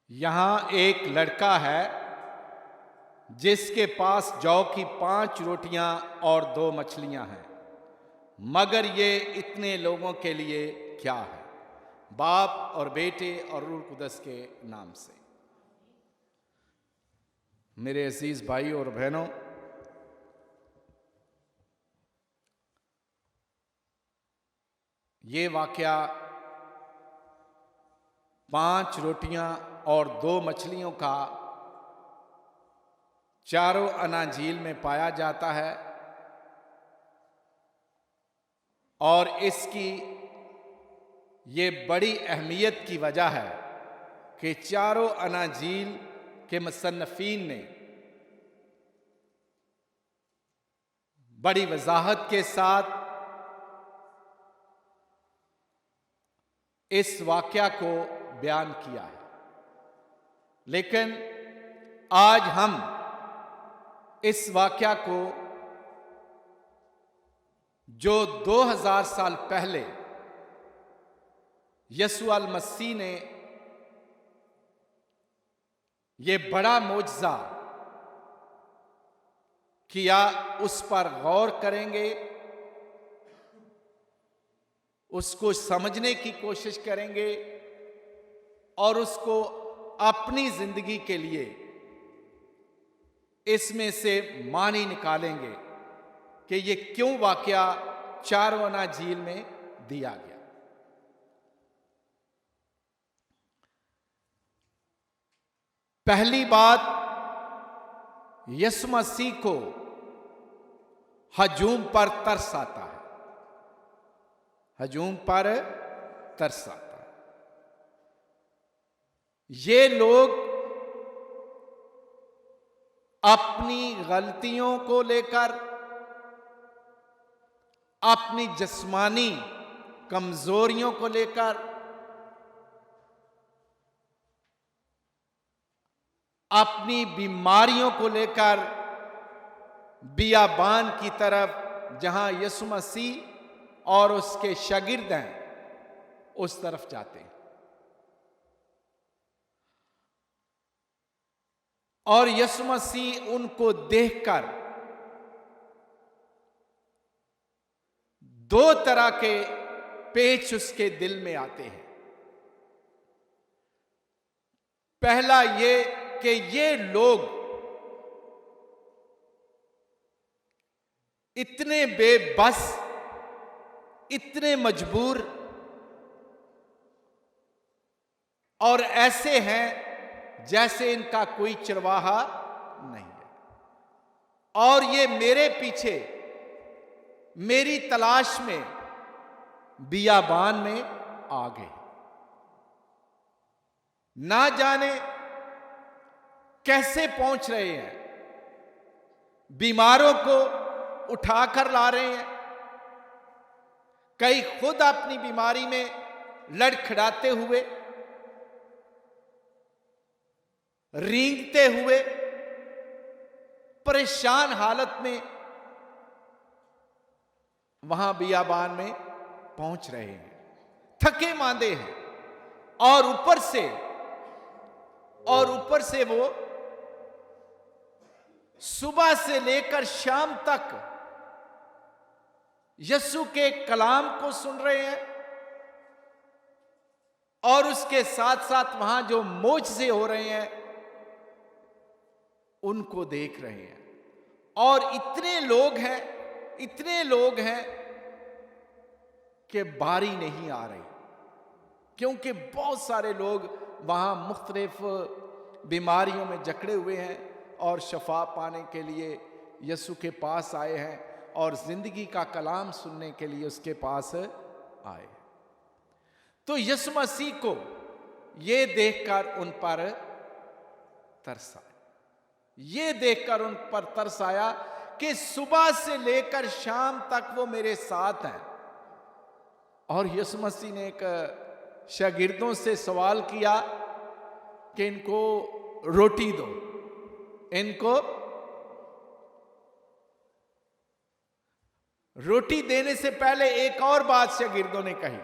यहां एक लड़का है जिसके पास जौ की 5 रोटियां और 2 मछलियां हैं, मगर ये इतने लोगों के लिए क्या है? बाप और बेटे और रूह कुदस के नाम से। मेरे अजीज भाई और बहनों, ये वाकया 5 रोटियां और 2 मछलियों का चारों अना झील में पाया जाता है और इसकी ये बड़ी अहमियत की वजह है कि चारों अना झील के मुसन्निफीन ने बड़ी वजाहत के साथ इस वाकया को बयान किया है। लेकिन आज हम इस वाकया को, जो 2000 साल पहले यीशु अल मसीह ने ये बड़ा मोजज़ा किया, उस पर गौर करेंगे, उसको समझने की कोशिश करेंगे और उसको अपनी जिंदगी के लिए इसमें से मानी निकालेंगे कि ये क्यों वाकया चारों अना झील में दिया गया। पहली बात, यीशु मसीह को हजूम पर तरस आता है। हजूम पर तरस आता है। ये लोग अपनी गलतियों को लेकर, अपनी जिस्मानी कमजोरियों को लेकर, अपनी बीमारियों को लेकर बियाबान की तरफ, जहां यीशु मसीह और उसके शागिर्द हैं, उस तरफ जाते हैं। और यीशु मसीह उनको देखकर 2 तरह के पेच उसके दिल में आते हैं। पहला ये कि ये लोग इतने बेबस, इतने मजबूर और ऐसे हैं जैसे इनका कोई चरवाहा नहीं है, और ये मेरे पीछे मेरी तलाश में बियाबान में आ गए। ना जाने कैसे पहुंच रहे हैं, बीमारों को उठाकर ला रहे हैं, कई खुद अपनी बीमारी में लड़खड़ाते हुए, रींगते हुए, परेशान हालत में वहां बियाबान में पहुंच रहे हैं, थके मांदे हैं। और ऊपर से वो सुबह से लेकर शाम तक यीशु के कलाम को सुन रहे हैं और उसके साथ साथ वहां जो मोजज़े हो रहे हैं उनको देख रहे हैं। और इतने लोग हैं कि बारी नहीं आ रही, क्योंकि बहुत सारे लोग वहां मुख्तलिफ बीमारियों में जकड़े हुए हैं और शफा पाने के लिए यीशु के पास आए हैं और जिंदगी का कलाम सुनने के लिए उसके पास आए। तो यीशु मसीह को ये देखकर उन पर तरस आया। ये देखकर उन पर तरस आया कि सुबह से लेकर शाम तक वो मेरे साथ हैं। और यीशु मसीह ने एक शागिर्दों से सवाल किया कि इनको रोटी दो। इनको रोटी देने से पहले एक और बात शागिर्दों ने कही,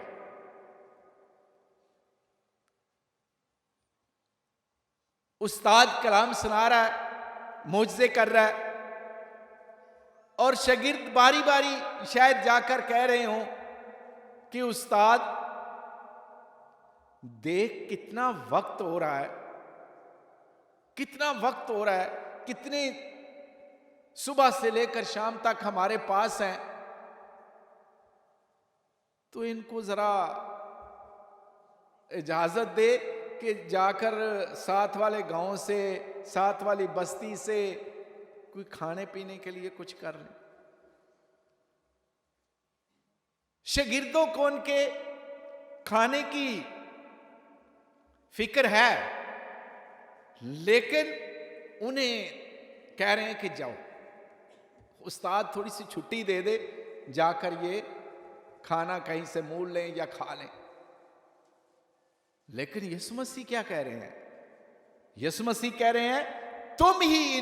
उस्ताद कलाम सुना रहा है, मोजज़े कर रहा है, और शागिर्द बारी बारी शायद जाकर कह रहे हों कि उस्ताद देख कितना वक्त हो रहा है, कितना वक्त हो रहा है, कितने सुबह से लेकर शाम तक हमारे पास हैं, तो इनको जरा इजाजत दे कि जाकर साथ वाले गांव से, साथ वाली बस्ती से कोई खाने पीने के लिए कुछ कर लें। शागिर्दों को उनके खाने की फिक्र है, लेकिन उन्हें कह रहे हैं कि जाओ, उस्ताद थोड़ी सी छुट्टी दे दे, जाकर ये खाना कहीं से मोल लें या खा लें। लेकिन यीशु मसीह क्या कह रहे हैं? यीशु मसीह कह रहे हैं तुम ही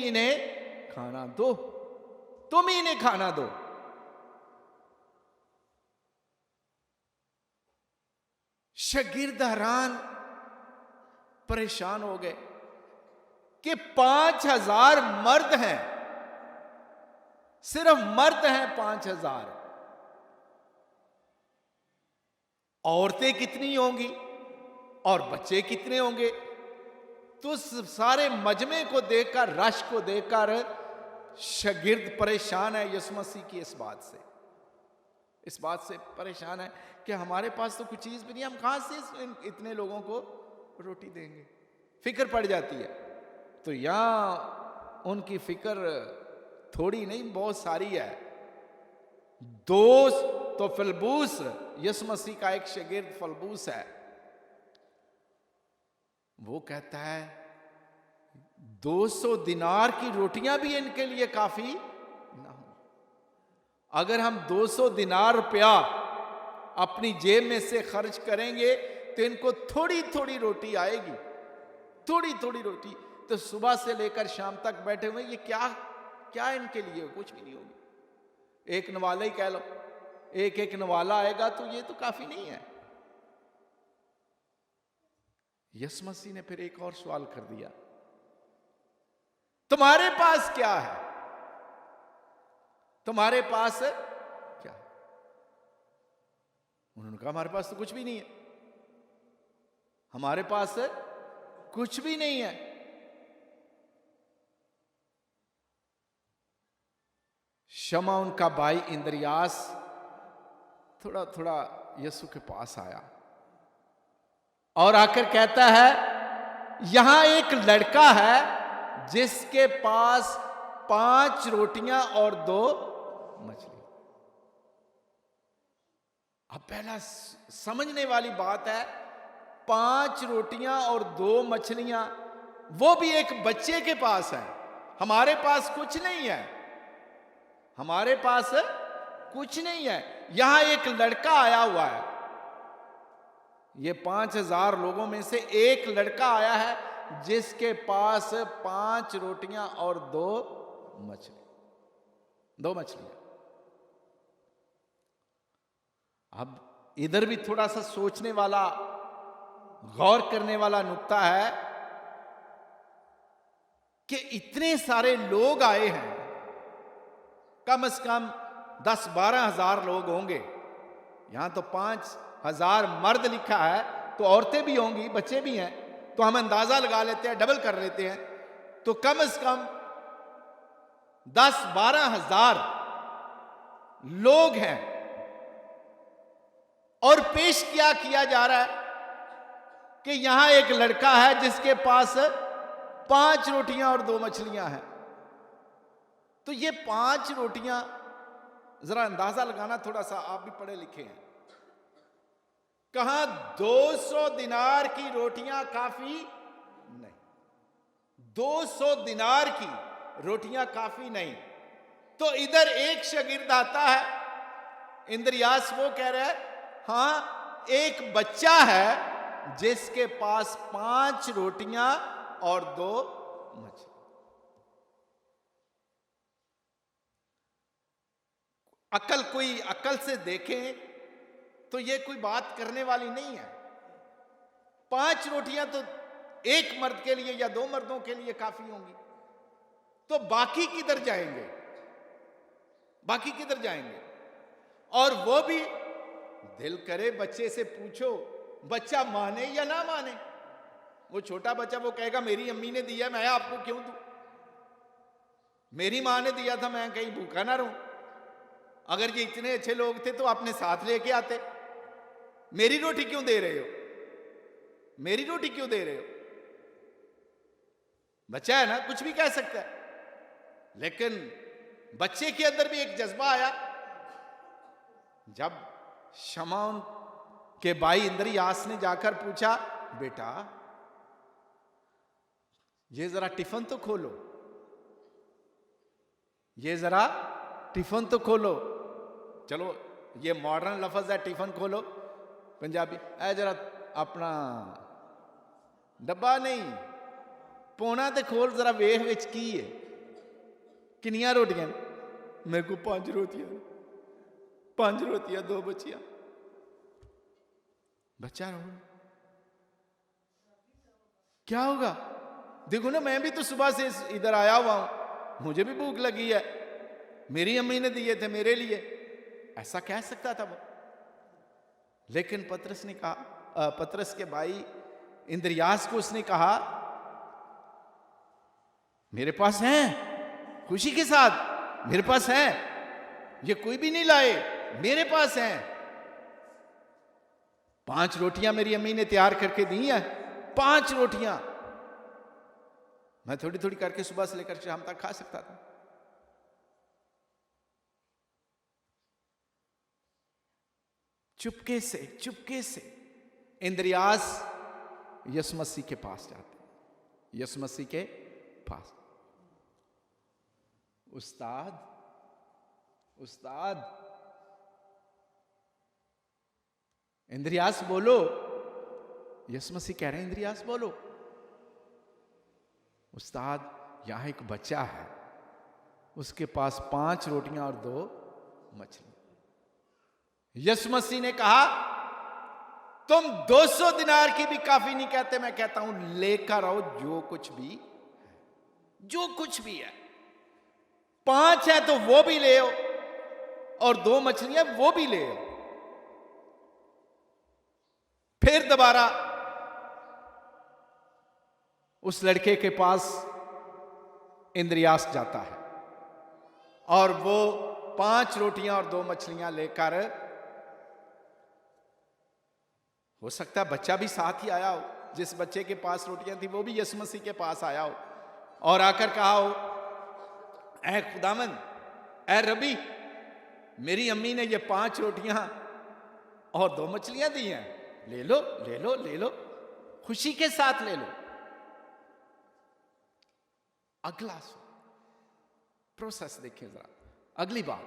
इन्हें खाना दो, तुम ही इन्हें खाना दो। शागिर्द हैरान परेशान हो गए कि 5000 मर्द हैं, सिर्फ मर्द हैं 5000, औरतें कितनी होंगी और बच्चे कितने होंगे? तो सारे मजमे को देखकर, रश को देखकर शागिर्द परेशान है यीशु मसीह की इस बात से परेशान है कि हमारे पास तो कुछ चीज भी नहीं, हम कहां से इतने लोगों को रोटी देंगे। फिक्र पड़ जाती है। तो यहां उनकी फिक्र थोड़ी नहीं, बहुत सारी है। दोस्त तो फलबूस, यीशु मसीह का एक शागिर्द फलबूस है, वो कहता है 200 दिनार की रोटियां भी इनके लिए काफी ना हो। अगर हम 200 दिनार रुपया अपनी जेब में से खर्च करेंगे तो इनको थोड़ी थोड़ी रोटी आएगी, थोड़ी थोड़ी रोटी। तो सुबह से लेकर शाम तक बैठे हुए, ये क्या क्या इनके लिए? कुछ भी नहीं होगी। एक नवाला ही कह लो, एक नवाला आएगा तो ये तो काफी नहीं है। यीशु मसीह ने फिर एक और सवाल कर दिया, तुम्हारे पास क्या है? तुम्हारे पास क्या है? उन्होंने कहा हमारे पास तो कुछ भी नहीं है, हमारे पास कुछ भी नहीं है। शमा उनका भाई इंद्रियास थोड़ा थोड़ा यीशु के पास आया और आकर कहता है, यहां एक लड़का है जिसके पास 5 रोटियां और 2 मछली। अब पहला समझने वाली बात है, 5 रोटियां और 2 मछलियां, वो भी एक बच्चे के पास है। हमारे पास कुछ नहीं है, हमारे पास कुछ नहीं है। यहां एक लड़का आया हुआ है, ये 5000 लोगों में से एक लड़का आया है जिसके पास 5 रोटियां और 2 मछलियां। अब इधर भी थोड़ा सा सोचने वाला, गौर करने वाला नुक्ता है कि इतने सारे लोग आए हैं, कम से कम 10-12 हजार लोग होंगे। यहां तो 5000 मर्द लिखा है, तो औरतें भी होंगी, बच्चे भी हैं, तो हम अंदाजा लगा लेते हैं, डबल कर लेते हैं, तो कम से कम 10-12 हजार लोग हैं। और पेश क्या किया जा रहा है कि यहां एक लड़का है जिसके पास 5 रोटियां और 2 मछलियां हैं। तो ये 5 रोटियां, जरा अंदाजा लगाना थोड़ा सा, आप भी पढ़े लिखे हैं, कहां 200 दिनार की रोटियां काफी नहीं, 200 दिनार की रोटियां काफी नहीं। तो इधर एक शागिर्द आता है, इंद्रियास, वो कह रहा है हां एक बच्चा है जिसके पास 5 रोटियां और 2 मछली। कोई अकल से देखें तो यह कोई बात करने वाली नहीं है। 5 रोटियां तो एक मर्द के लिए या 2 मर्दों के लिए काफी होंगी, तो बाकी किधर जाएंगे? बाकी किधर जाएंगे? और वो भी दिल करे बच्चे से पूछो, बच्चा माने या ना माने। वो छोटा बच्चा वो कहेगा मेरी अम्मी ने दिया, मैं आपको क्यों दूं? मेरी मां ने दिया था, मैं कहीं भूखा ना रहूं। अगर ये इतने अच्छे लोग थे तो अपने साथ लेके आते। मेरी रोटी क्यों दे रहे हो? मेरी रोटी क्यों दे रहे हो? बच्चा है ना, कुछ भी कह सकता है। लेकिन बच्चे के अंदर भी एक जज्बा आया। जब शमौन के भाई इंद्रियास ने जाकर पूछा, बेटा ये जरा टिफिन तो खोलो, ये जरा टिफिन तो खोलो। चलो ये मॉडर्न लफ्ज है टिफिन खोलो, पंजाबी ऐ जरा अपना डब्बा नहीं पोना ते खोल, जरा वेख विच की है, किनियां रोटियां? मेरे को 5 रोटियां, 5 रोटियां 2 बच्चियां। बच्चा रो, क्या होगा? देखो ना, मैं भी तो सुबह से इधर आया हुआ हूं, मुझे भी भूख लगी है, मेरी अम्मी ने दिए थे मेरे लिए। ऐसा कह सकता था वो। लेकिन पतरस ने कहा, पतरस के भाई इंद्रियास को उसने कहा, मेरे पास है, खुशी के साथ मेरे पास है, ये कोई भी नहीं लाए, मेरे पास है। 5 रोटियां मेरी अम्मी ने तैयार करके दी है, 5 रोटियां मैं थोड़ी थोड़ी करके सुबह से लेकर शाम तक खा सकता था। चुपके से इंद्रियास यीशु मसीह के पास जाते हैं, यीशु मसीह के पास। उस्ताद, उस्ताद, इंद्रियास बोलो। यीशु मसीह कह रहे हैं, इंद्रियास बोलो। उस्ताद, यहां एक बच्चा है, उसके पास 5 रोटियां और 2 मछली। यीशु मसीह ने कहा, तुम 200 दिनार की भी काफी नहीं कहते, मैं कहता हूं लेकर आओ जो कुछ भी, जो कुछ भी है। 5 है तो वो भी ले आओ, और 2 मछलियां वो भी ले आओ। फिर दोबारा उस लड़के के पास इंद्रियास जाता है, और वो 5 रोटियां और 2 मछलियां लेकर, हो सकता है बच्चा भी साथ ही आया हो, जिस बच्चे के पास रोटियां थी वो भी यीशु मसीह के पास आया हो, और आकर कहा हो, ऐ खुदावंद, ऐ रबी, मेरी अम्मी ने ये 5 रोटियां और 2 मछलियां दी हैं, ले लो ले लो ले लो, खुशी के साथ ले लो। अगला प्रोसेस देखिए जरा। अगली बात,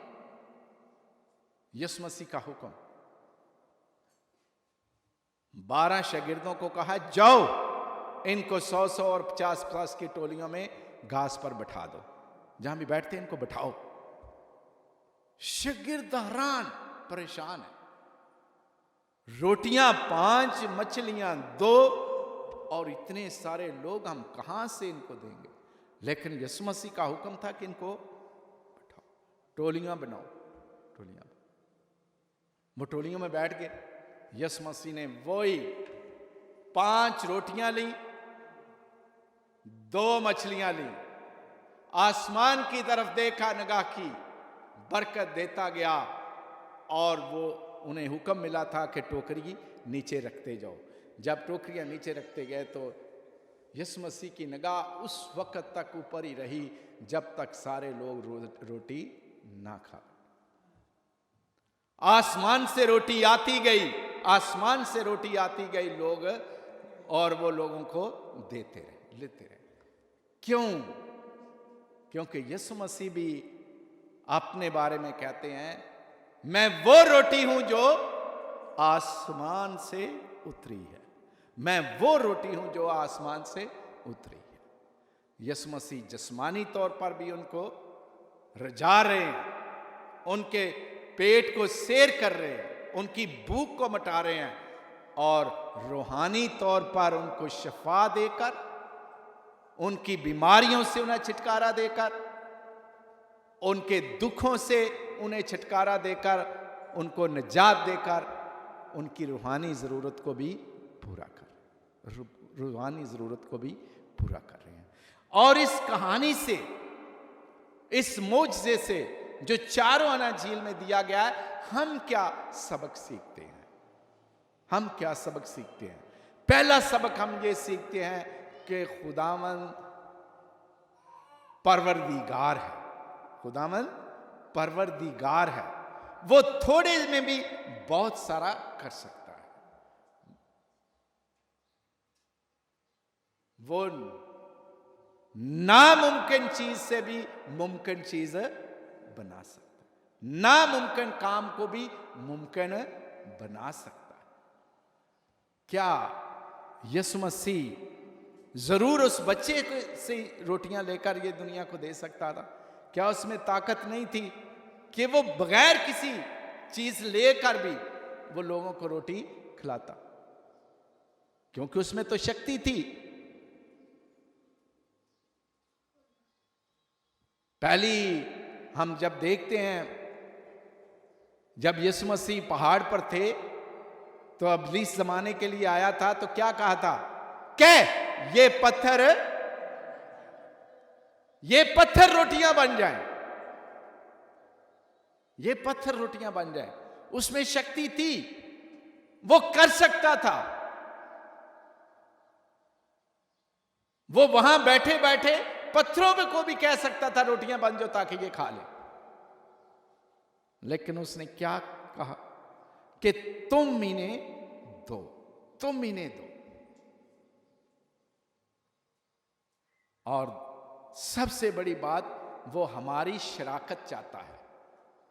यीशु मसीह का हुक्म, 12 शागिर्दों को कहा, जाओ इनको 100-100 और 50-50 की टोलियों में घास पर बैठा दो, जहां भी बैठते इनको बैठाओ। शागिर्द हैरान परेशान है, रोटियां 5, मछलियां 2, और इतने सारे लोग, हम कहां से इनको देंगे? लेकिन यीशु मसीह का हुक्म था कि इनको बैठाओ, टोलियां बनाओ, टोलियां। वो टोलियों में बैठ गए। यीशु मसीह ने वही 5 रोटियां ली, 2 मछलियां ली, आसमान की तरफ देखा, निगाह की, बरकत देता गया, और वो उन्हें हुक्म मिला था कि टोकरी नीचे रखते जाओ। जब टोकरियां नीचे रखते गए तो यीशु मसीह की निगाह उस वक्त तक ऊपर ही रही जब तक सारे लोग रोटी ना खा। आसमान से रोटी आती गई, आसमान से रोटी आती गई, लोग, और वो लोगों को देते रहे, लेते रहे। क्यों? क्योंकि यीशु मसीह भी अपने बारे में कहते हैं, मैं वो रोटी हूं जो आसमान से उतरी है, मैं वो रोटी हूं जो आसमान से उतरी है। यीशु मसीह जिस्मानी तौर पर भी उनको रजा रहे हैं, उनके पेट को सैर कर रहे हैं, उनकी भूख को मिटा रहे हैं, और रूहानी तौर पर उनको शिफा देकर, उनकी बीमारियों से उन्हें छुटकारा देकर, उनके दुखों से उन्हें छुटकारा देकर, उनको निजात देकर, उनकी रूहानी ज़रूरत को भी पूरा रूहानी ज़रूरत को भी पूरा कर रहे हैं। और इस कहानी से, इस मोजज़े से जो चारों आना झील में दिया गया है, हम क्या सबक सीखते हैं? हम क्या सबक सीखते हैं? पहला सबक हम ये सीखते हैं कि खुदावंद परवरदिगार है। खुदावंद परवरदिगार है, वो थोड़े में भी बहुत सारा कर सकता है। वो नामुमकिन चीज से भी मुमकिन चीज बना सकता है, नामुमकिन काम को भी मुमकिन बना सकता है। क्या यीशु मसीह जरूर उस बच्चे से रोटियां लेकर ये दुनिया को दे सकता था? क्या उसमें ताकत नहीं थी कि वो बगैर किसी चीज लेकर भी वो लोगों को रोटी खिलाता? क्योंकि उसमें तो शक्ति थी। पहली हम जब देखते हैं, जब यीशु मसीह पहाड़ पर थे तो इब्लीस जमाने के लिए आया था, तो क्या कहा था? ये पत्थर रोटियां बन जाएं, ये पत्थर रोटियां बन जाएं। उसमें शक्ति थी, वो कर सकता था। वो वहां बैठे बैठे पत्थरों पे को भी कह सकता था रोटियां बन जाओ ताकि ये खा ले। लेकिन उसने क्या कहा कि तुम इन्हें दो, तुम इन्हें दो। और सबसे बड़ी बात, वो हमारी शराकत चाहता है,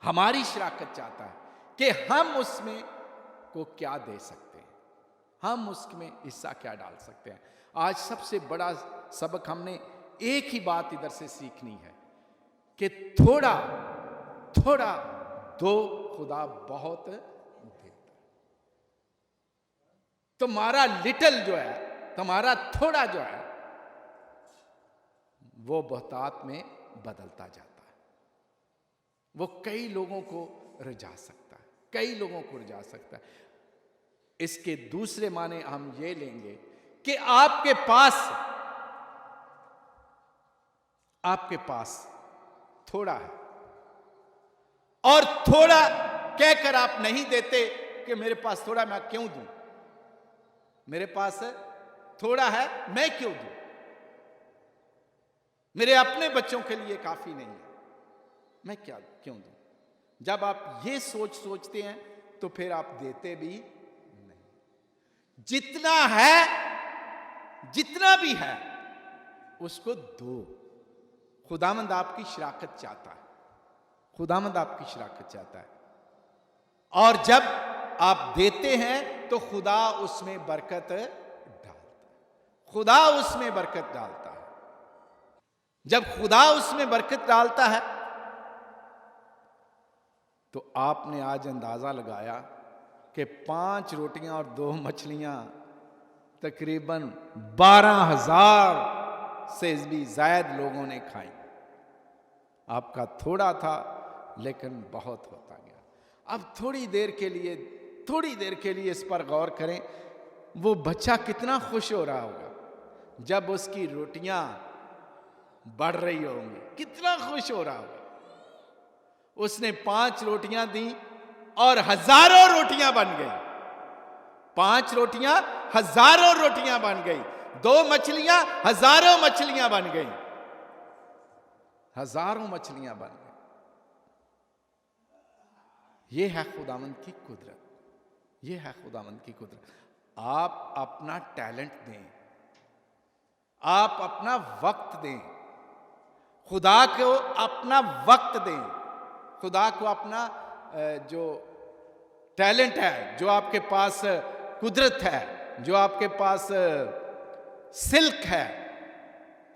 हमारी शराकत चाहता है कि हम उसमें को क्या दे सकते हैं, हम उसमें हिस्सा क्या डाल सकते हैं। आज सबसे बड़ा सबक हमने एक ही बात इधर से सीखनी है कि थोड़ा थोड़ा दो, खुदा बहुत देता है। तुम्हारा लिटिल जो है, तुम्हारा थोड़ा जो है, वो बहुतात में बदलता जाता है। वो कई लोगों को रिझा सकता है, कई लोगों को रिझा सकता है। इसके दूसरे माने हम ये लेंगे कि आपके पास थोड़ा है और थोड़ा कहकर आप नहीं देते कि मेरे पास थोड़ा, मैं क्यों दूं, मेरे पास थोड़ा है, मैं क्यों दूं, मेरे अपने बच्चों के लिए काफी नहीं है, मैं क्यों दूं। जब आप ये सोचते हैं तो फिर आप देते भी नहीं। जितना है, जितना भी है, उसको दो। खुदावंद आपकी शराकत चाहता है, खुदावंद आपकी शराकत चाहता है। और जब आप देते हैं तो खुदा उसमें बरकत डालता है, खुदा उसमें बरकत डालता है। जब खुदा उसमें बरकत डालता है तो आपने आज अंदाजा लगाया कि 5 रोटियां और 2 मछलियां तकरीबन 12,000 से भी ज्यादा लोगों ने खाई। आपका थोड़ा था लेकिन बहुत होता गया। अब थोड़ी देर के लिए इस पर गौर करें, वो बच्चा कितना खुश हो रहा होगा जब उसकी रोटियां बढ़ रही होंगी, कितना खुश हो रहा होगा। उसने 5 रोटियां दी और हजारों रोटियां बन गई। 5 रोटियां हजारों रोटियां बन गई, 2 मछलियां हजारों मछलियां बन गई, हजारों मछलियां बन गई। ये है खुदावंद की कुदरत, ये है खुदावंद की कुदरत। आप अपना टैलेंट दें, आप अपना वक्त दें, खुदा को अपना वक्त दें, खुदा को अपना जो टैलेंट है, जो आपके पास कुदरत है, जो आपके पास सिल्क है,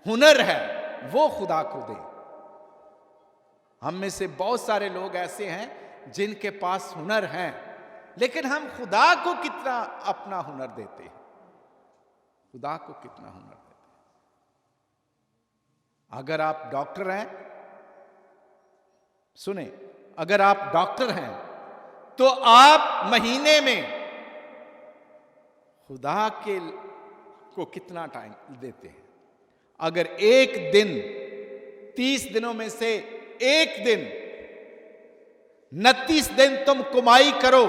हुनर है, वो खुदा को दें। हम में से बहुत सारे लोग ऐसे हैं जिनके पास हुनर हैं लेकिन हम खुदा को कितना अपना हुनर देते हैं, खुदा को कितना हुनर देते हैं। अगर आप डॉक्टर हैं, सुने, अगर आप डॉक्टर हैं तो आप महीने में खुदा के को कितना टाइम देते हैं? अगर एक दिन, 30 दिनों में से एक दिन, 29 दिन तुम कमाई करो,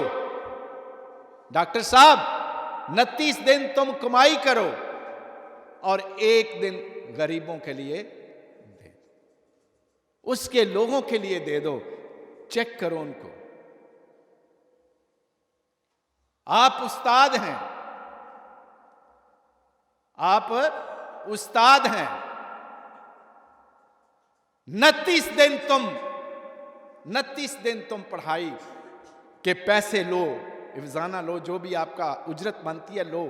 डॉक्टर साहब 29 दिन तुम कमाई करो और एक दिन गरीबों के लिए दे दो, उसके लोगों के लिए दे दो, चेक करो उनको। आप उस्ताद हैं, आप उस्ताद हैं, 29 दिन तुम पढ़ाई के पैसे लो, इफ्जाना लो, जो भी आपका उजरत बनती है लो,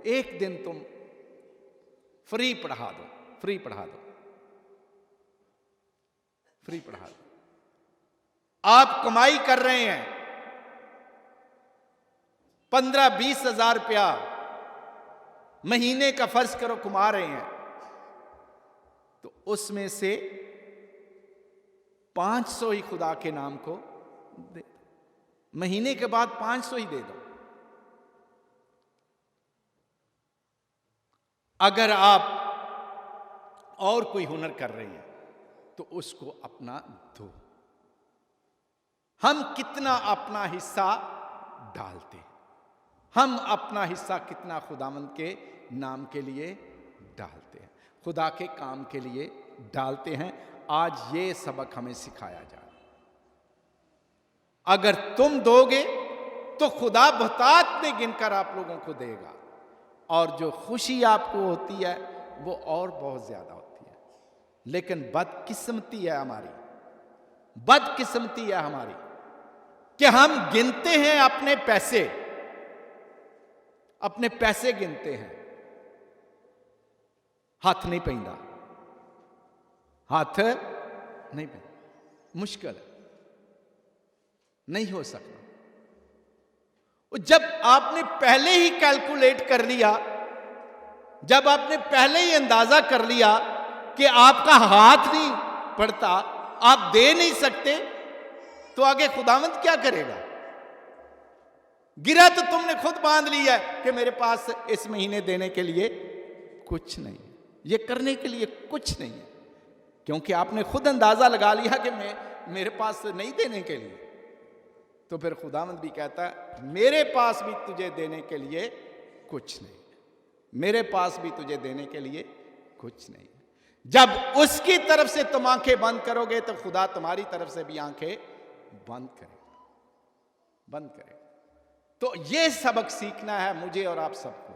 एक दिन तुम फ्री पढ़ा दो, फ्री पढ़ा दो, फ्री पढ़ा दो। आप कमाई कर रहे हैं 15-20 हजार रुपया महीने का, फर्ज करो कमा रहे हैं, तो उसमें से 500 ही खुदा के नाम को दे, महीने के बाद 500 ही दे दो। अगर आप और कोई हुनर कर रहे हैं तो उसको अपना दो। हम कितना अपना हिस्सा डालते हैं, हम अपना हिस्सा कितना खुदावंद के नाम के लिए डालते हैं, खुदा के काम के लिए डालते हैं। आज ये सबक हमें सिखाया जा रहा है। अगर तुम दोगे तो खुदा बहुतात में गिनकर आप लोगों को देगा, और जो खुशी आपको होती है वो और बहुत ज्यादा होती है। लेकिन बदकिस्मती है हमारी, बदकिस्मती है हमारी कि हम गिनते हैं अपने पैसे, अपने पैसे गिनते हैं, हाथ नहीं पैंदा, हाथ नहीं पैंदा, मुश्किल है, नहीं हो सकता। जब आपने पहले ही कैलकुलेट कर लिया, जब आपने पहले ही अंदाजा कर लिया कि आपका हाथ नहीं पड़ता, आप दे नहीं सकते, तो आगे खुदावंद क्या करेगा? गिरा तो तुमने खुद बांध लिया है कि मेरे पास इस महीने देने के लिए कुछ नहीं, ये करने के लिए कुछ नहीं है, क्योंकि आपने खुद अंदाजा लगा लिया कि मेरे पास नहीं देने के लिए। तो फिर खुदावंद भी कहता है मेरे पास भी तुझे देने के लिए कुछ नहीं, मेरे पास भी तुझे देने के लिए कुछ नहीं। जब उसकी तरफ से तुम आंखें बंद करोगे तो खुदा तुम्हारी तरफ से भी आंखें बंद करेगा, बंद करेगा। तो ये सबक सीखना है मुझे और आप सबको।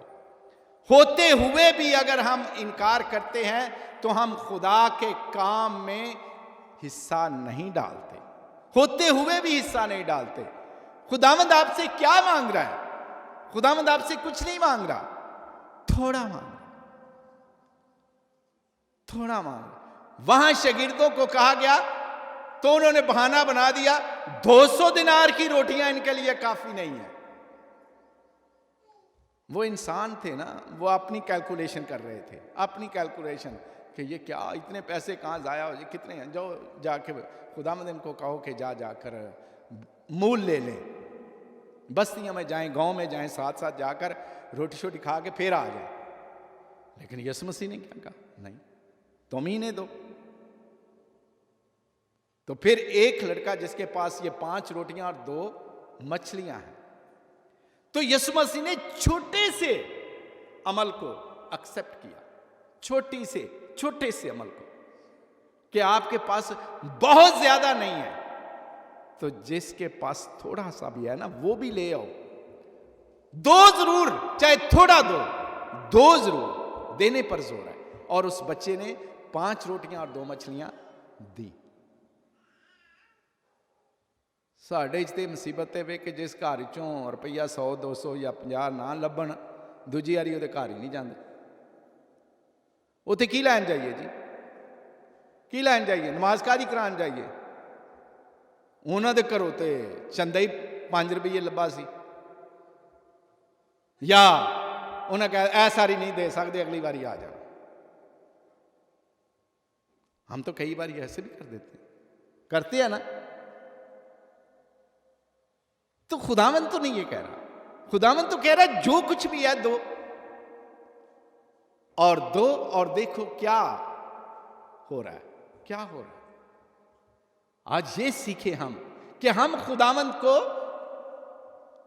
होते हुए भी अगर हम इनकार करते हैं तो हम खुदा के काम में हिस्सा नहीं डालते, होते हुए भी हिस्सा नहीं डालते। खुदावंद आपसे क्या मांग रहा है? खुदावंद आपसे कुछ नहीं मांग रहा, थोड़ा मांग रहा, थोड़ा मांग रहा। वहां शागिर्दों को कहा गया तो उन्होंने बहाना बना दिया 200 दिनार की रोटियां इनके लिए काफी नहीं है। वो इंसान थे ना, वो अपनी कैलकुलेशन कर रहे थे, अपनी कैलकुलेशन कि ये क्या, इतने पैसे कहाँ जाया हो, ये कितने हैं। जो जाके खुदावंद इनको कहो कि जाकर मूल ले लें, बस्तियों में जाएं, गांव में जाएं, साथ साथ जाकर रोटी शोटी खा के फिर आ जाए। लेकिन यीशु मसीह ने क्या कहा? नहीं, तुम ही ने दो। तो फिर एक लड़का जिसके पास ये 5 रोटियां और 2 मछलियां हैं, तो यीशु मसीह ने छोटे से अमल को एक्सेप्ट किया, छोटे से अमल को, कि आपके पास बहुत ज्यादा नहीं है तो जिसके पास थोड़ा सा भी है ना वो भी ले आओ, दो जरूर, चाहे थोड़ा दो जरूर, देने पर जोर है। और उस बच्चे ने 5 रोटियां और 2 मछलियां दी। साढ़े ते मुसीबत है वे कि जिस घर चों रुपया 100 200 या 50 ना लभण, दूजी वारी ਉਹਦੇ घर ही नहीं जाते। उत्थे की लैन जाइए जी, की लैन जाइए, नमाज कादी करान जाइए। उन्होंने घरों तो चंदा ही 5 रुपये लभा सी, या उन्हें कहा ऐ सारी नहीं दे सकते, अगली बारी आ जाओ। हम तो कई बार ऐसे भी कर देते हैं, करते हैं ना। तो खुदावंद तो नहीं ये कह रहा, खुदावंद तो कह रहा है जो कुछ भी है दो, और दो और देखो क्या हो रहा है, क्या हो रहा है। आज ये सीखे हम कि हम खुदावंद को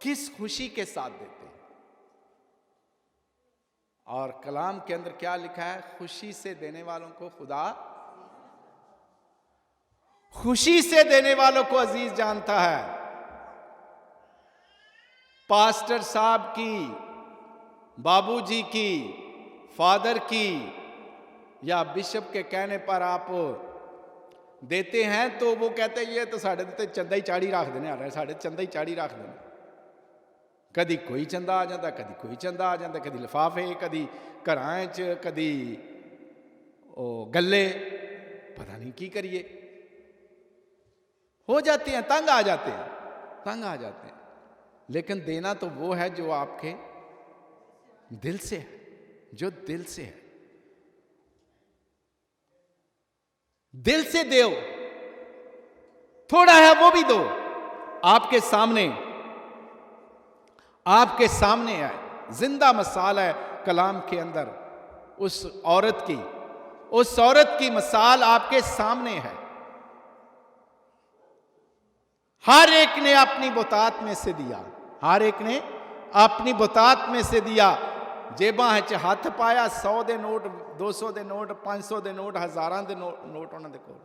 किस खुशी के साथ देते हैं। और कलाम के अंदर क्या लिखा है, खुशी से देने वालों को खुदा, खुशी से देने वालों को अजीज जानता है। पास्टर साहब की, बाबूजी की, फादर की या बिशप के कहने पर आप देते हैं तो वो कहते हैं ये तो साढ़े ते चंदा ही चाड़ी रख देने, आ रहा है साढ़े चंदा ही चाड़ी रख देने। कदी कोई चंदा आ जाता, कदी कोई चंदा आ जाता, कदी लिफाफे, कदी घरां च, कदी गल्ले, पता नहीं की करिए, हो जाते हैं, तंग आ जाते हैं, तंग आ जाते हैं। लेकिन देना तो वो है जो आपके दिल से है, जो दिल से है। दिल से दो, थोड़ा है वो भी दो। आपके सामने, आपके सामने है, जिंदा मिसाल है कलाम के अंदर उस औरत की, उस औरत की मिसाल आपके सामने है। हर एक ने अपनी बुतात में से दिया, हर एक ने अपनी बुतात में से दिया। जेबां च हथ पाया, 100 दे नोट, 200 दे नोट, 500 दे नोट, हज़ारां दे नोट उन्होंने कोल,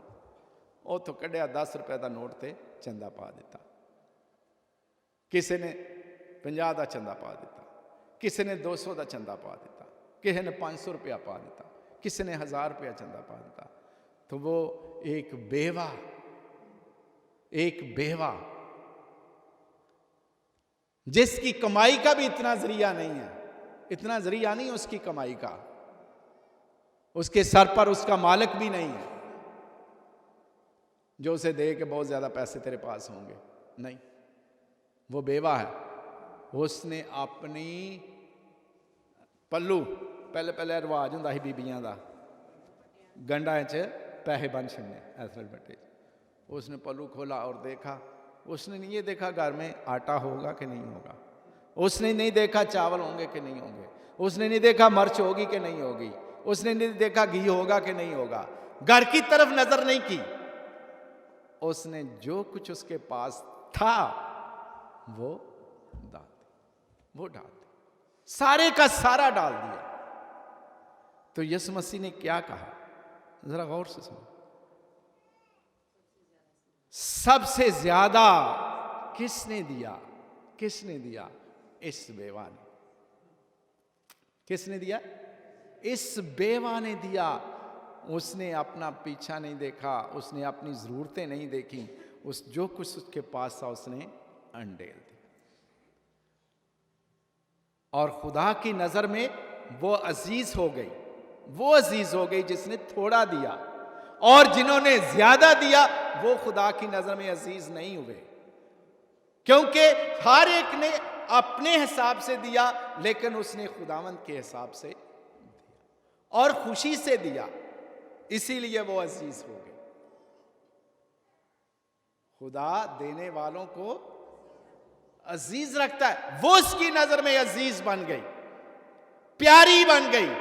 उथों कढ़िया 10 रुपए का नोट ते चंदा पा दिता। किसी ने 50 का चंदा पा दिता, किसी ने 200 का चंदा पा दिता, किसी ने 500 रुपया पा दिता, किसी ने 1000 रुपया चंदा पा दिता। तो वो एक बेवा, एक बेवा जिसकी कमाई का भी इतना जरिया नहीं है, इतना जरिया नहीं उसकी कमाई का, उसके सर पर उसका मालिक भी नहीं है जो उसे दे के बहुत ज्यादा पैसे तेरे पास होंगे, नहीं। वो बेवा है, उसने अपनी पल्लू, पहले पहले रिवाज होंदा ही बीबियां दा, गंडा च पैसे बन छड़ने ऐसे बटे। उसने पल्लू खोला और देखा, उसने नहीं ये देखा घर में आटा होगा कि नहीं होगा, उसने नहीं देखा चावल होंगे कि नहीं होंगे, उसने नहीं देखा मिर्च होगी कि नहीं होगी, उसने नहीं देखा घी होगा कि नहीं होगा, घर की तरफ नजर नहीं की। उसने जो कुछ उसके पास था वो डाल, वो डाल दिया, सारे का सारा डाल दिया। तो यीशु मसीह ने क्या कहा, जरा गौर से सुनो। सबसे ज्यादा किसने दिया, किसने दिया? इस बेवा ने। किसने दिया? इस बेवा ने दिया। उसने अपना पीछा नहीं देखा, उसने अपनी जरूरतें नहीं देखी, उस जो कुछ उसके पास था उसने अंडेल दिया। और खुदा की नजर में वो अजीज हो गई, वो अजीज हो गई जिसने थोड़ा दिया, और जिन्होंने ज्यादा दिया वो खुदा की नजर में अजीज नहीं हुए, क्योंकि हर एक ने अपने हिसाब से दिया, लेकिन उसने खुदावंद के हिसाब से दिया और खुशी से दिया, इसीलिए वो अजीज हो गए। खुदा देने वालों को अजीज रखता है, वो उसकी नजर में अजीज बन गई, प्यारी बन गई,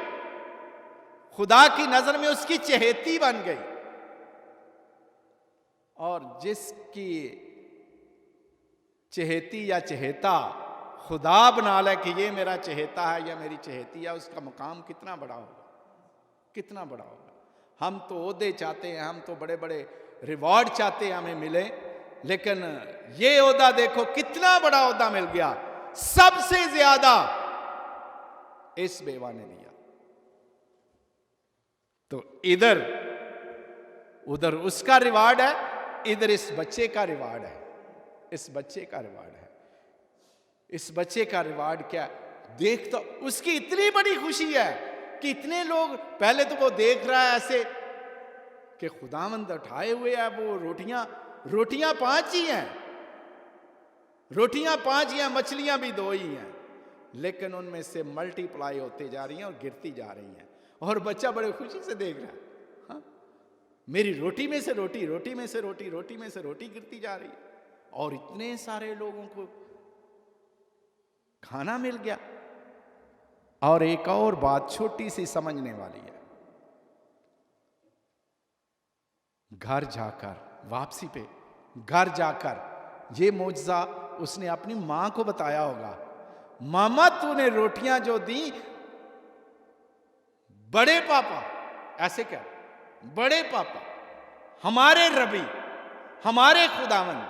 खुदा की नजर में उसकी चहेती बन गई। और जिसकी चहेती या चहेता खुदा बना ले कि ये मेरा चहेता है या मेरी चहेती है, उसका मुकाम कितना बड़ा होगा, कितना बड़ा होगा। हम तो ओहदे चाहते हैं, हम तो बड़े बड़े रिवॉर्ड चाहते हैं हमें मिले, लेकिन ये ओहदा देखो कितना बड़ा ओहदा मिल गया, सबसे ज्यादा इस बेवा ने दिया। तो इधर उधर उसका रिवार्ड है, इधर इस बच्चे का रिवार्ड है, इस बच्चे का रिवार्ड है। इस बच्चे का रिवार्ड क्या है? देख तो उसकी इतनी बड़ी खुशी है कि इतने लोग, पहले तो वो देख रहा है ऐसे कि खुदावंद उठाए हुए है, वो रोटियां 5 ही हैं, रोटियां 5 ही हैं, मछलियां भी 2 ही हैं, लेकिन उनमें से मल्टीप्लाई होते जा रही हैं और गिरती जा रही हैं, और बच्चा बड़े खुशी से देख रहा है। हाँ, मेरी रोटी में से रोटी, रोटी में से रोटी, रोटी में से रोटी गिरती जा रही है, और इतने सारे लोगों को खाना मिल गया। और एक और बात छोटी सी समझने वाली है, घर जाकर, वापसी पे घर जाकर ये मौजज़ा उसने अपनी मां को बताया होगा, मामा तूने रोटियां जो दी, बड़े पापा, ऐसे क्या, बड़े पापा, हमारे रबी, हमारे खुदावंद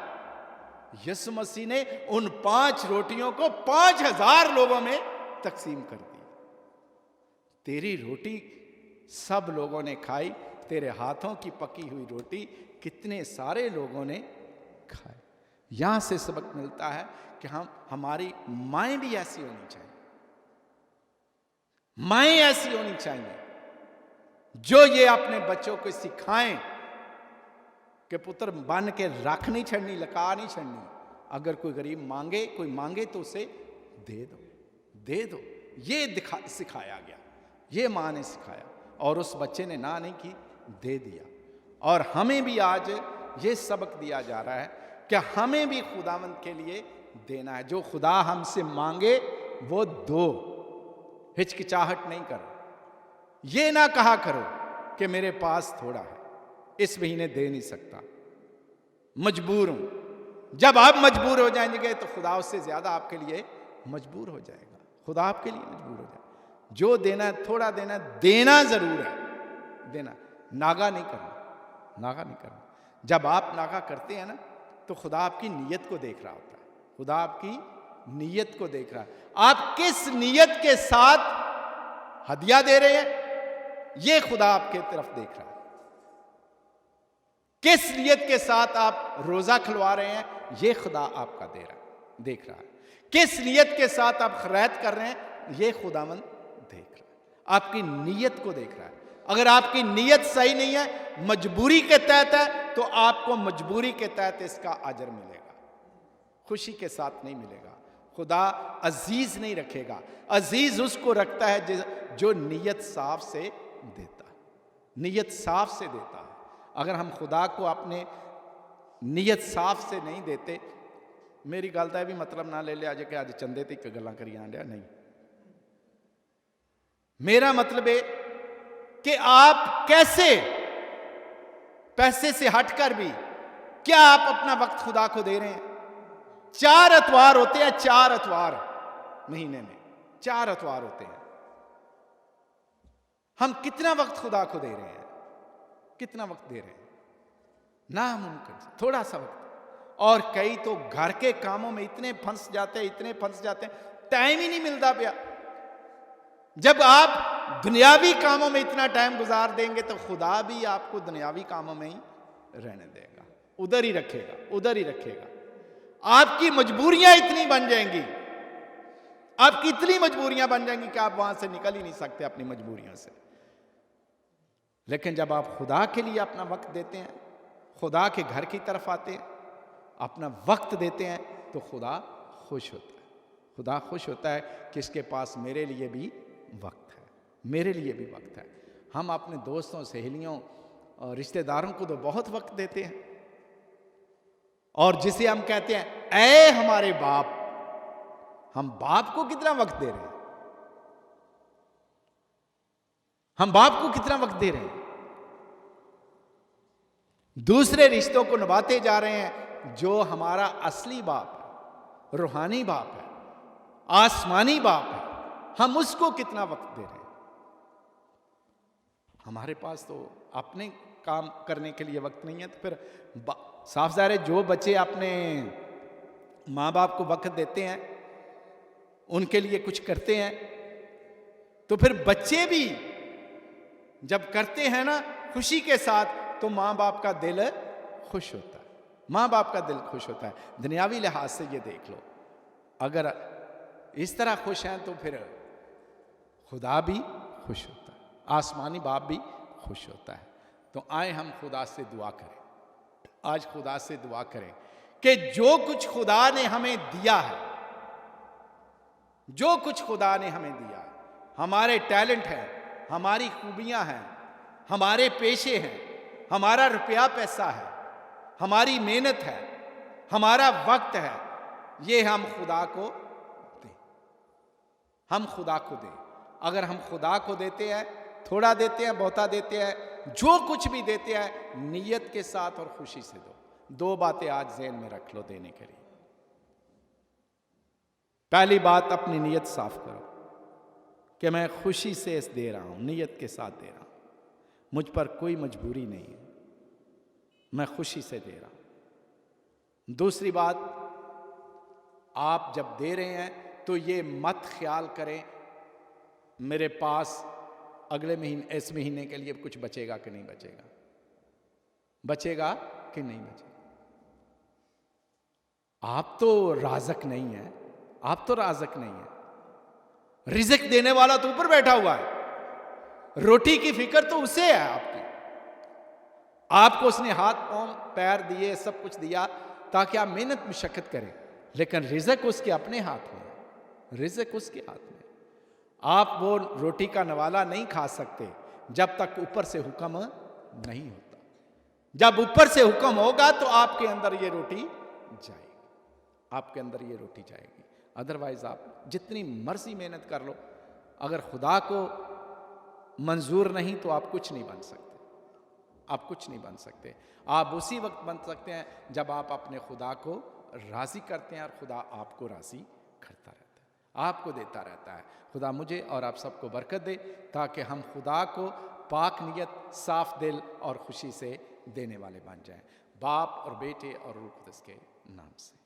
यीशु मसीह ने उन 5 रोटियों को 5000 लोगों में तकसीम कर दी। तेरी रोटी सब लोगों ने खाई, तेरे हाथों की पकी हुई रोटी कितने सारे लोगों ने खाई। यहां से सबक मिलता है कि हमारी माएं भी ऐसी होनी चाहिए, माएं ऐसी होनी चाहिए जो ये अपने बच्चों को सिखाएं कि पुत्र बन के रख नहीं छड़नी, लका नहीं छड़नी। अगर कोई गरीब मांगे, कोई मांगे तो उसे दे दो, दे दो। ये सिखाया गया, ये माँ ने सिखाया, और उस बच्चे ने ना नहीं की, दे दिया। और हमें भी आज ये सबक दिया जा रहा है कि हमें भी खुदावंद के लिए देना है। जो खुदा हमसे मांगे वो दो, हिचकिचाहट नहीं करो। ये ना कहा करो कि मेरे पास थोड़ा है, इस महीने दे नहीं सकता, मजबूर हूं। जब आप मजबूर हो जाएंगे तो खुदा उससे ज्यादा आपके लिए मजबूर हो जाएगा, खुदा आपके लिए मजबूर हो जाएगा। जो देना है, थोड़ा देना, देना जरूर है, देना, नागा नहीं करना, नागा नहीं करना। जब आप नागा करते हैं ना, तो खुदा आपकी नीयत को देख रहा होता है, खुदा आपकी नीयत को देख रहा है। आप किस नीयत के साथ हदिया दे रहे हैं, ये खुदा आपके तरफ देख रहा है। किस नीयत के साथ आप रोजा खुलवा रहे हैं, ये खुदा आपका देख रहा है। किस नीयत के साथ आप खैरात कर रहे हैं, ये खुदावंद देख रहा है, आपकी नीयत को देख रहा है। अगर आपकी नीयत सही नहीं है, मजबूरी के तहत है, तो आपको मजबूरी के तहत इसका अजर मिलेगा, खुशी के साथ नहीं मिलेगा। खुदा अजीज नहीं रखेगा। अजीज उसको रखता है जो नीयत साफ से देता है, नीयत साफ से देता है। अगर हम खुदा को अपने नीयत साफ से नहीं देते, मेरी गल का भी मतलब ना ले लिया जे कि अज चंदे तक गल्लां करी जान दिया, नहीं। मेरा मतलब है कि आप कैसे पैसे से हटकर भी क्या आप अपना वक्त खुदा को दे रहे हैं। 4 अतवार होते हैं, 4 अतवार महीने में, 4 अतवार होते हैं। हम कितना वक्त खुदा को दे रहे हैं, कितना वक्त दे रहे हैं? नामुमकिन, थोड़ा सा वक्त। और कई तो घर के कामों में इतने फंस जाते हैं, इतने फंस जाते हैं, टाइम ही नहीं मिलता पिया। जब आप दुनियावी कामों में इतना टाइम गुजार देंगे तो खुदा भी आपको दुनियावी कामों में ही रहने देगा, उधर ही रखेगा, उधर ही रखेगा। आपकी मजबूरियां इतनी बन जाएंगी, आपकी इतनी मजबूरियां बन जाएंगी कि आप वहां से निकल ही नहीं सकते अपनी मजबूरियों से। लेकिन जब आप खुदा के लिए अपना वक्त देते हैं, खुदा के घर की तरफ आते हैं, अपना वक्त देते हैं, तो खुदा खुश होता है। खुदा खुश होता है कि इसके पास मेरे लिए भी वक्त है, मेरे लिए भी वक्त है। हम अपने दोस्तों, सहेलियों और रिश्तेदारों को तो बहुत वक्त देते हैं, और जिसे हम कहते हैं ऐ हमारे बाप, हम बाप को कितना वक्त दे रहे हैं, हम बाप को कितना वक्त दे रहे हैं। दूसरे रिश्तों को निभाते जा रहे हैं। जो हमारा असली बाप है, रूहानी बाप है, आसमानी बाप है, हम उसको कितना वक्त दे रहे हैं। हमारे पास तो अपने काम करने के लिए वक्त नहीं है, तो फिर साफ ज़ाहिर है जो बच्चे अपने माँ बाप को वक्त देते हैं, उनके लिए कुछ करते हैं, तो फिर बच्चे भी जब करते हैं ना खुशी के साथ, तो माँ बाप का दिल खुश होता है, माँ बाप का दिल खुश होता है। दुनियावी लिहाज से ये देख लो, अगर इस तरह खुश हैं तो फिर खुदा भी खुश होता है, आसमानी बाप भी खुश होता है। तो आए हम खुदा से दुआ करें, आज खुदा से दुआ करें कि जो कुछ खुदा ने हमें दिया है, जो कुछ खुदा ने हमें दिया, हमारे टैलेंट हैं, हमारी खूबियां हैं, हमारे पेशे हैं, हमारा रुपया पैसा है, हमारी मेहनत है, हमारा वक्त है, ये हम खुदा को दें। हम खुदा को दें। अगर हम खुदा को देते हैं, थोड़ा देते हैं, बहुता देते हैं, जो कुछ भी देते हैं, नियत के साथ और खुशी से दो। दो बातें आज ज़हन में रख लो देने के लिए। पहली बात, अपनी नियत साफ करो कि मैं खुशी से इस दे रहा हूं, नियत के साथ दे रहा हूं, मुझ पर कोई मजबूरी नहीं है, मैं खुशी से दे रहा हूं। दूसरी बात, आप जब दे रहे हैं तो ये मत ख्याल करें मेरे पास अगले महीने, इस महीने के लिए कुछ बचेगा कि नहीं बचेगा, बचेगा कि नहीं बचेगा। आप तो राज़क नहीं है, आप तो राज़क नहीं है। रिज़्क देने वाला तो ऊपर बैठा हुआ है। रोटी की फिक्र तो उसे है आपकी। आपको उसने हाथ पांव पैर दिए, सब कुछ दिया ताकि आप मेहनत मशक्कत करें, लेकिन रिज़्क उसके अपने हाथ में है। रिज़्क उसके हाथ में। आप वो रोटी का नवाला नहीं खा सकते जब तक ऊपर से हुक्म नहीं होता। जब ऊपर से हुक्म होगा तो आपके अंदर ये रोटी जाएगी, आपके अंदर ये रोटी जाएगी। अदरवाइज आप जितनी मर्जी मेहनत कर लो, अगर खुदा को मंजूर नहीं तो आप कुछ नहीं बन सकते। आप कुछ नहीं बन सकते। आप उसी वक्त बन सकते हैं जब आप अपने खुदा को राजी करते हैं और खुदा आपको राजी करता रहता है, आपको देता रहता है। खुदा मुझे और आप सबको बरकत दे ताकि हम खुदा को पाक नियत, साफ दिल और खुशी से देने वाले बन जाएं, बाप और बेटे और रूह कुद्दस के नाम से।